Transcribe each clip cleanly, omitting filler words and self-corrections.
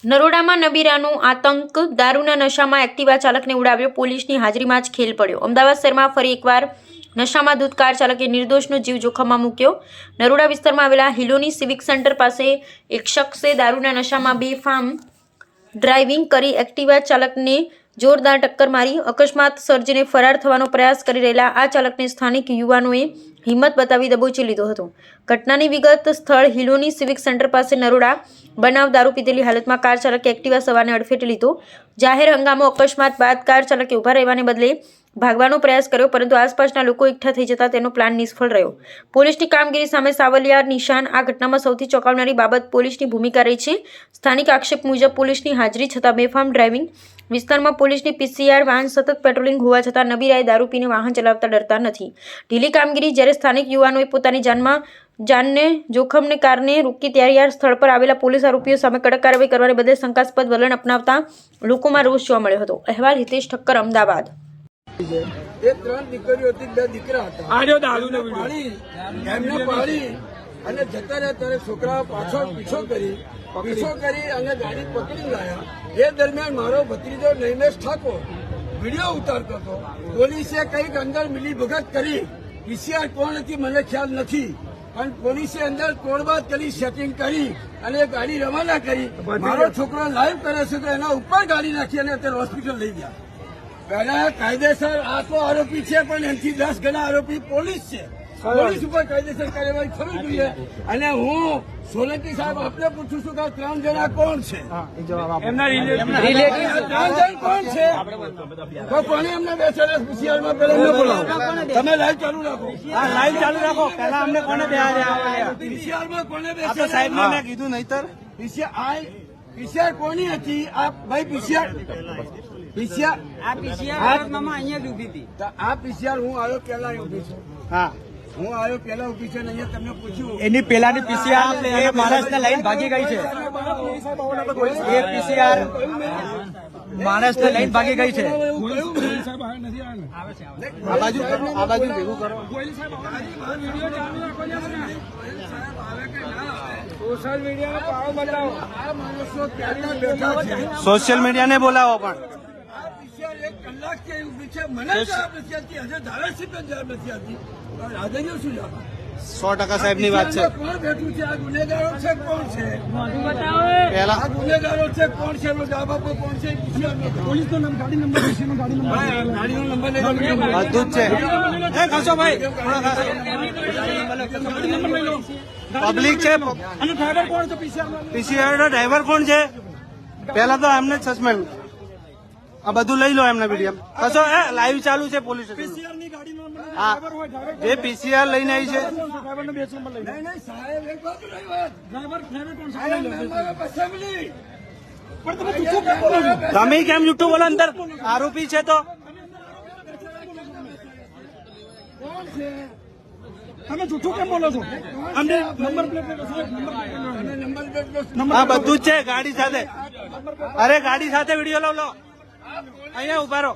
નરોડામાં નબીરાનો આતંક, દારૂના નશામાં એક્ટિવા ચાલકને ઉડાવ્યો, પોલીસની હાજરીમાં જ ખેલ પડ્યો। અમદાવાદ શહેરમાં ફરી એકવાર નશામાં ધૂત કાર ચાલકે નિર્દોષનો જીવ જોખમમાં મૂક્યો। નરોડા વિસ્તારમાં આવેલા હિલોની સિવિક સેન્ટર પાસે એક શખ્સે દારૂના નશામાં બેફામ ડ્રાઇવિંગ કરી એક્ટિવા ચાલકને જોરદાર ટક્કર મારી અકસ્માત સર્જીને ફરાર થવાનો પ્રયાસ કરી રહેલા આ ચાલકને સ્થાનિક યુવાનોએ હિંમત બતાવી દબોચી લીધો હતો। ઘટનાની વિગત સ્થળ હિલોની સિવિક સેન્ટર પાસે નરોડા બનાવ, દારૂ પીધેલી હાલતમાં કાર ચાલકે એક્ટિવા સવારને અડફેટે લીધો। જાહેર હંગામો અકસ્માત બાદ કાર ચાલકે ઊભા રહેવાને બદલે ભાગવાનો પ્રયાસ કર્યો, પરંતુ આસપાસના લોકો એકઠા થઈ જતા તેનો પ્લાન નિષ્ફળ રહ્યો। પોલીસની કામગીરી સામે સાવલિયા નિશાન। આ ઘટનામાં સૌથી ચોંકાવનારી બાબત પોલીસની ભૂમિકા રહી છે। સ્થાનિક આક્ષેપ મુજબ પોલીસની હાજરી છતાં બેફામ ડ્રાઇવિંગ, વિસ્તારમાં પોલીસની પીસીઆર વાહન સતત પેટ્રોલિંગ હોવા છતાં નબીરાએ દારૂ પીને વાહન ચલાવતા ડરતા નથી। ઢીલી કામગીરી। જ્યારે સ્થાનિક યુવાનોએ પોતાની જાનને જોખમને કારણે રોકી ત્યારે સ્થળ પર આવેલા પોલીસ આરોપીઓ સામે કડક કાર્યવાહી કરવાને બદલે શંકાસ્પદ વલણ અપનાવતા લોકોમાં રોષ જોવા મળ્યો હતો। અહેવાલ હિતેશ ઠક્કર, અમદાવાદ। એ ત્રણ દીકરીઓ હતી, બે દીકરા હતા। એમને પાડી અને જતા રહ્યા ત્યારે છોકરા પાછળ પીછો કરી અને ગાડી પકડી લાયા। એ દરમિયાન મારો ભત્રીજો નૈમેશ ઠાકોર વિડીયો ઉતારતો હતો। પોલીસે કંઈક અંદર મિલીભગત કરી, પીસીઆર કોણ હતી મને ખ્યાલ નથી, પણ પોલીસે અંદર તોડબાદ કરી, સેટિંગ કરી અને ગાડી રવાના કરી। મારો છોકરો લાઈવ કરે છે તો એના ઉપર ગાડી નાખી અને અત્યારે હોસ્પિટલ લઈ ગયા। પહેલા કાયદેસર આ તો આરોપી છે, પણ એનાથી 10 ગણા આરોપી પોલીસ છે। પોલીસ ઉપર કાયદેસર કાર્યવાહી થવી જોઈએ। અને હું સોલંકી સાહેબ આપને પૂછું છું કે 3 જણા કોણ છે? કોણ છે? તો કોને એમને બેસેલા પીસીઆરમાં પેલા ન બોલાવો? તમે લાઈવ ચાલુ રાખો। લાઈવ ચાલુ રાખો। પહેલા અમને કોને પીસીઆરમાં કોને બેસે? સાહેબ ને મેં કીધું નહીતર પીસીઆર કોની હતી? આ ભાઈ પીસીઆર અહીંયા જ ઉભી હતી। આ પીસીઆર હું આવ્યો પેલા ઉભી છું। હા, હું આવ્યો પેલા ઉભી છે ને અહીંયા તમને પૂછ્યું એની પેલાની પીસીઆર એ માણસને લઈને ભાગી ગઈ છે। એ પીસીઆર માણસને લઈને ભાગી ગઈ છે। આ બાજુ ભેગું કરો। સોશિયલ મીડિયાને બોલાવો પણ એક કલાક થી ઉભી છે, મને જવાબ નથી આપતી, હજુ ધારાસભ્ય જવાબ નથી આપતી। રાધેજો શું જવાબ? 100% સાહેબની વાત છે। કોણ બેઠું છે? આ ગુનેગારો છે? કોણ છે? પહેલા આ ગુનેગારો છે? કોણ છે? એનો જવાબ આપો। કોણ છે? પોલીસ નો ગાડી નંબર ગાડીનો નંબર બધું જ છે। ખાસો ભાઈ પબ્લિક છે। અને ડ્રાઈવર કોણ છે? પીસીઆર નો ડ્રાઈવર કોણ છે? પહેલા તો એમને જ સસ્પેન્ડ, આ બધું લઈ લો એમના વિડીયો। કશો લાઈવ ચાલુ છે પોલીસ સ્ટેશન। હા, જે પીસીઆર લઈને આવી છે તમે કેમ જૂઠું બોલો? અંદર આરોપી છે તો તમે જૂઠું કેમ બોલો છો? હા, બધું જ છે ગાડી સાથે। અરે ગાડી સાથે વિડીયો લો અહીંયા ઉભા રહો।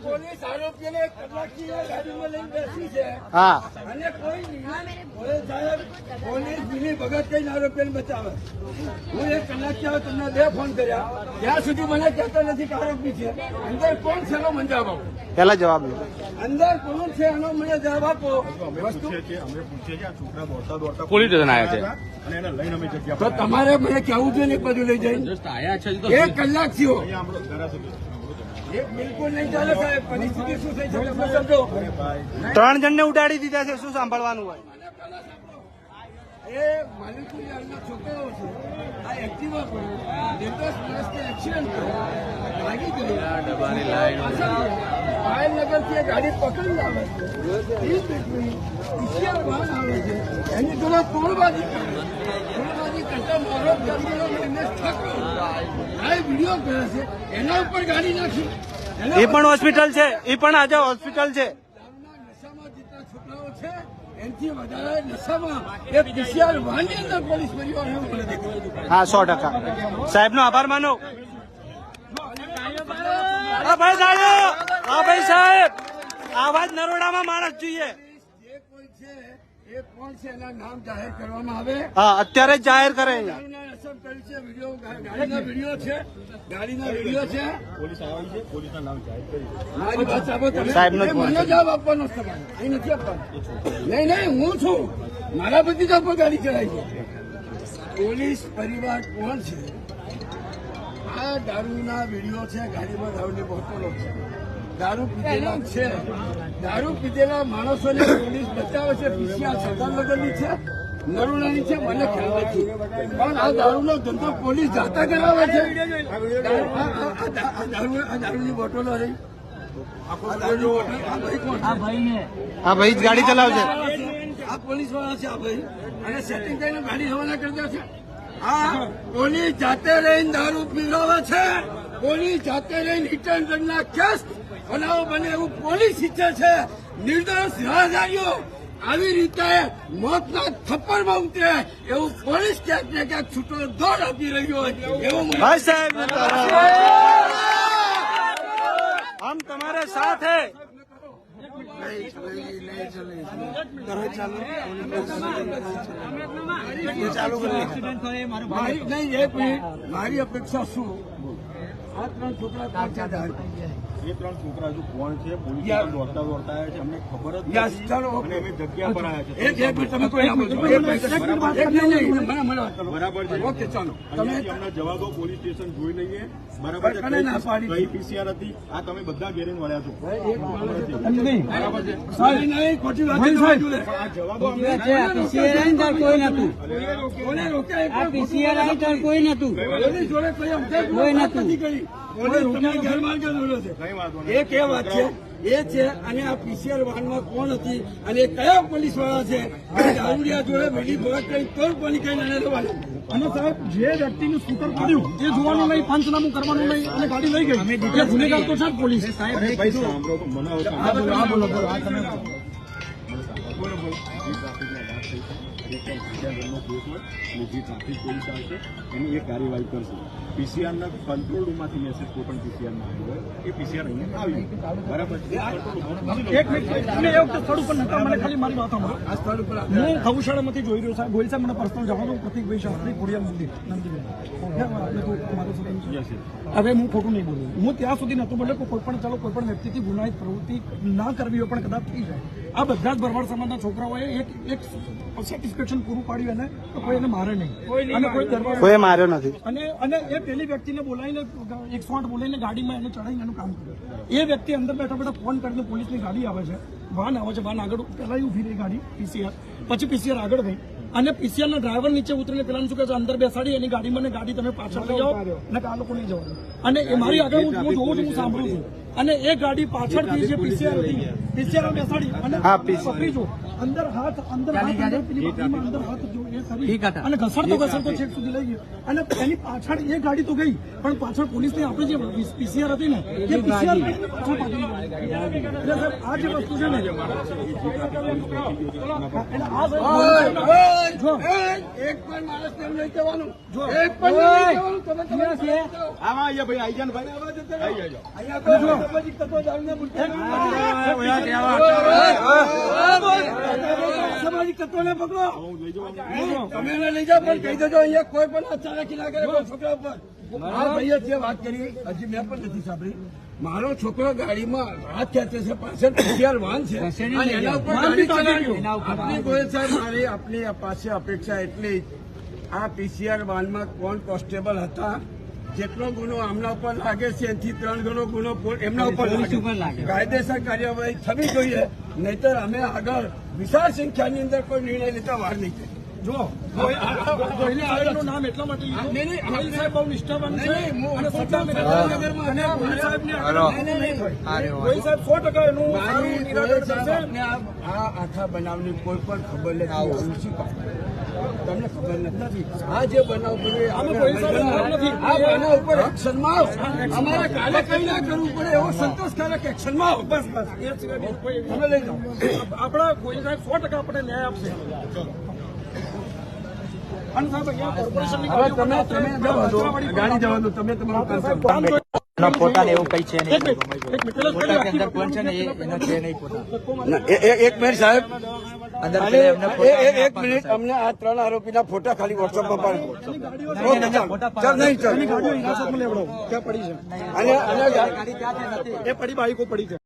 પોલીસ આરોપીને કલાકથી ગાડીમાં લઈને બેસી છે। હા, અને કોઈ પોલીસ મિલી ભગત કઈ આરોપીને બચાવે। હું 1 કલાકથી આવે, તમને 2 ફોન કર્યા, ત્યાં સુધી મને કહેતા નથી કે આરોપી છે। અંદર કોણ છે એનો મને જવાબ આપો। પેલા જવાબ લો। અંદર કોણ છે એનો મને જવાબ આપો। પોલીસ સ્ટેશન આવ્યા છે તો તમારે મને કહેવું જોઈએ ને બધું લઈ જઈને 1 કલાક થયો। બિલકુલ નહીં ચાલે સાહેબ। પરિસ્થિતિ શું થઈ છે તમે સમજો। 3 જણને ઉડાડી દીધા છે, શું સાંભળવાનું હોય? એ માલિકુલાલના છોકરાઓ છે। આ એક્ટિવા પર નિર્દોષ માણસને એક્સિડન્ટ કર્યો, લાગી ગયું। પાયલનગરથી ગાડી પકડી આવે છે, પીસીઆર વાહન આવે છે, એની જોડે તોડબાજી કરતા મારો નૈમેશ ઠાકોર આ વિડીયો કરે છે, એના ઉપર ગાડી નાખી। એ પણ હોસ્પિટલ છે, એ પણ આજે હોસ્પિટલ છે। નશામાં જેટલા છોકરાઓ છે એનાથી વધારે નશામાં એ પીસીઆર વાહનની અંદર પોલીસ પરિવાર એવું મને દેખાય। હા, 100% સાહેબનો આભાર માનો। હા ભાઈ સાહેબ, હા ભાઈ સાહેબ, આવા જ નરોડામાં માણસ જોઈએ। જે કોઈ છે એ કોણ છે એના નામ જાહેર કરવામાં આવે. હા અત્યારે જ જાહેર કરે અહીંયા. ગાડીના રસમ કરી છે, વિડીયો ગાડીના વિડીયો છે, ગાડીના વિડીયો છે. મારી વાત સાંભળો તમે. સાહેબનો જ ફોન મને જવાબ આપવાનો છે તમારે, અહીં નથી આપવાનો. નહીં હું છું, મારા ભત્રીજા પર ગાડી ચલાવી છે. પોલીસ પરિવાર કોણ છે? આ દારૂના વિડીયો છે, ગાડીમાં દારૂની બોટલો છે, દારૂ પીધેલા છે, દારૂ પીધેલા માણસોને પોલીસ બચાવે છે. પીસીઆર સરદારનગરની છે, નરોડાની છે, મને ખ્યાલ નથી, પણ આ દારૂનો ધંધો પોલીસ જાતા કરાવે છે. આ દારૂની બોટલો રહી, આ ભાઈ જ ગાડી ચલાવશે. આ પોલીસ વાળા છે, આ ભાઈ, અને સેટિંગ કરીને ગાડી રવાના કરી દે છે. આ પોલીસ જાતે રહીને દારૂ પીવડાવે છે, પોલીસ જાતે રહીને હિટ એન્ડ રનના કેસ બનાવો બને એવું પોલીસ ઈચ્છે છે. નિર્દોષ રાહદારીઓ આવી રીતે મોતના થપ્પડમાં ઉતરે એવું પોલીસ ક્યાંક ને ક્યાંક છૂટો દોર આપી રહ્યો હોય એવું મને ભાઈ સાહેબ हम तुम्हारे साथ है. મારી અપેક્ષા શું? આ 3 છોકરા પહોંચ્યા એ 3 છોકરા હજુ કોણ છે? પોલીસ દોડતા આવ્યા છે, અમને ખબર જ નથી. ચાલો અને અમે જગ્યા પર આવ્યા છે. એક મિનિટ તમે કોઈ આપો છો. બરાબર છે. ઓકે ચાલો તમે અમને જવા દો, પોલીસ સ્ટેશન જોઈ લઈએ. બરાબર છે. કઈ પીસીઆર હતી આ તમે બધા ઘેરીને વળ્યા છો. બરાબર છે. નહીં ખોટી વાત આ જવા દો અમને. કોને રોક્યા? કોઈ નતું. પોલીસ જોડે કોઈ નથી કરી. પોલીસ તમને ગેરમાર્ગે દોર્યો છે. કઈ વાંધો એ કે વાત છે એ છે. અને આ પીસીઆર વાહનમાં કોણ હતી અને કયા પોલીસ વાળા છે? દારૂડિયા જોડે વેલી ભગત કરી તોડ પાણી કઈ લડે લેવાનું. અને સાહેબ જે વ્યક્તિનું સ્કૂટર પડ્યું એ જોવાનું નહીં, પંચનામું કરવાનું નહીં અને ગાડી લઈ ગઈ. એટલે ગુનેગાર તો છે જ પોલીસ. અરે ભાઈ સાંભળો તો મને બોલો. જે ટ્રાફિક પોલીસ આવશે એની એક કાર્યવાહી કરશે. પીસીઆરના કંટ્રોલ રૂમમાંથી મેસેજ કોઈ પણ પીસીઆરમાં આવ્યો હોય એ પીસીઆર અહીંયા આવી બરાબર છે. એક મિનિટ, તમે એ વખતે સ્થળ ઉપર નતા, મને ખાલી મારી વાત સાંભળો. આ સ્થળ ઉપર હું ગૌશાળામાંથી જોઈ રહ્યો સાહેબ. ગોયલ સાહેબ મને પર્સનલ જવા દો. પ્રતિકભાઈ શાસ્ત્રી ખોડિયાર મંદિર હવે હું ખોટું નહીં બોલું. હું ત્યાં સુધી નહોતું બોલ્યો કે કોઈ પણ ચાલો કોઈ પણ વ્યક્તિથી ગુનાહિત પ્રવૃત્તિ ના કરવી હોય પણ કદાચ થઈ જાય. આ બધા જ ભરવાડ સમાજના છોકરાઓએ એક સેટિસ્ફેક્શન પૂરું પાડ્યું એને તો કોઈ એને મારે નહીં અને કોઈ દરવાજો કોઈ માર્યો નથી. અને એ પેલી વ્યક્તિને બોલાવીને 108 બોલાવીને ગાડીમાં એને ચડાવીને એનું કામ કર્યું. એ વ્યક્તિ અંદર બેઠા બેઠા ફોન કરીને પોલીસની ગાડી આવે છે, વાન આવે છે, વાન આગળ પહેલા ઉભી રહી ગાડી પીસીઆર, પછી પીસીઆર આગળ ગઈ અને પીસીઆર ના ડ્રાઈવર નીચે ઉતરીને પેલા શું કહે છે અંદર બેસાડી એની ગાડીમાં ને ગાડી તમે પાછળ લઈ જાઓ ને આ લોકો નહીં જવાનું. અને એ મારી આગળ હું જોઉં છું, હું સાંભળું છું. અને એ ગાડી પાછળથી જે પીસીઆર હતી પીસીઆર બેસાડી અને પકડી જો અંદર હાથ પેલી બકરીમાં અંદર હાથ જો એ કરી અને ઘસડતો છેક સુધી લઈ ગયો. અને એની પાછળ એ ગાડી તો ગઈ પણ પાછળ પોલીસની આપણે જે પીસીઆર હતી ને એ પીસીઆર પાછળ પાછી એટલે સાહેબ આ જે વસ્તુ છે ને એક પણ માણસ એમ નહીં કહેવાનું. એક પણ નહીં કહેવાનું. તમે આમાં અહીંયા ભાઈ આઈ જાને ભાઈ આવા જતા આઈ જાઓ. સામાજિક તત્વો દારૂને સામાજિક તત્વોને પકડો. તમે એને લઈ જાઓ પણ કહી દેજો અહીંયા કોઈ પણ અચાનક ના કરે કોઈ છોકરા ઉપર. આ ભાઈએ જે વાત કરી હજી મેં પણ નથી સાંભળી. મારો છોકરો ગાડીમાં હાથ ખેંચે છે, પાછળ પીસીઆર વાહન છે અને એના ઉપર ગાડી ચલાવી. આપની ગોયલ સાહેબ મારી આપની પાસે અપેક્ષા એટલી આ પીસીઆર વાહનમાં કોણ કોન્સ્ટેબલ હતા? જેટલો ગુનો આમના ઉપર લાગે છે એનાથી 3 ગણો ગુનો એમના ઉપર લાગે. કાયદેસર કાર્યવાહી થવી જોઈએ, નહીતર અમે આગળ વિશાળ સંખ્યાની અંદર કોઈ નિર્ણય લેતા વાર નહીં થાય. જો ગોહિલ સાહેબનું નામ એટલા માટે ગોહિલ સાહેબ બહુ નિષ્ઠાવાન છે અને સત્તા નગરમાં અને ગોહિલ સાહેબને ગોહિલ સાહેબ 100% એનું સારું નિરાકરણ કરશે. આ આખા બનાવની કોઈ પણ ખબર નથી. તમને ખબર નથી આ જે બનાવ બન્યો આ બનાવ ઉપર એક્શનમાં આવો. અમારે કાલે કઈ ના કરવું પડે એવો સંતોષકારક એક્શનમાં આવો. બસ એ સિવાય કોઈ તમે લઈ જાઓ. આપણા ગોહિલ સાહેબ 100% આપણે ન્યાય આપશે. અને સાહેબ અહીંયા કોર્પોરેશનની તમે ગાડી જવા દો. તમે તમારું કામ કરો. એનો ફોટા ને એવું કઈ છે નહીં. એક મિનિટ પેલા ફોટા કે અંદર કોણ છે ને એનો છે નહીં ફોટા. એક મિનિટ સાહેબ, અંદર અને પેલા એમને ફોટા એક મિનિટ, અમને આ 3 આરોપીના ફોટા ખાલી વોટ્સઅપમાં પાડો. ફોટા ચાલ નહીં ચાલ. ગાડીઓ હિરાસતમાં લેવડાવો ક્યાં પડી છે અને ગાડી ક્યાં છે નથી. એ પડી બાઈકો પડી છે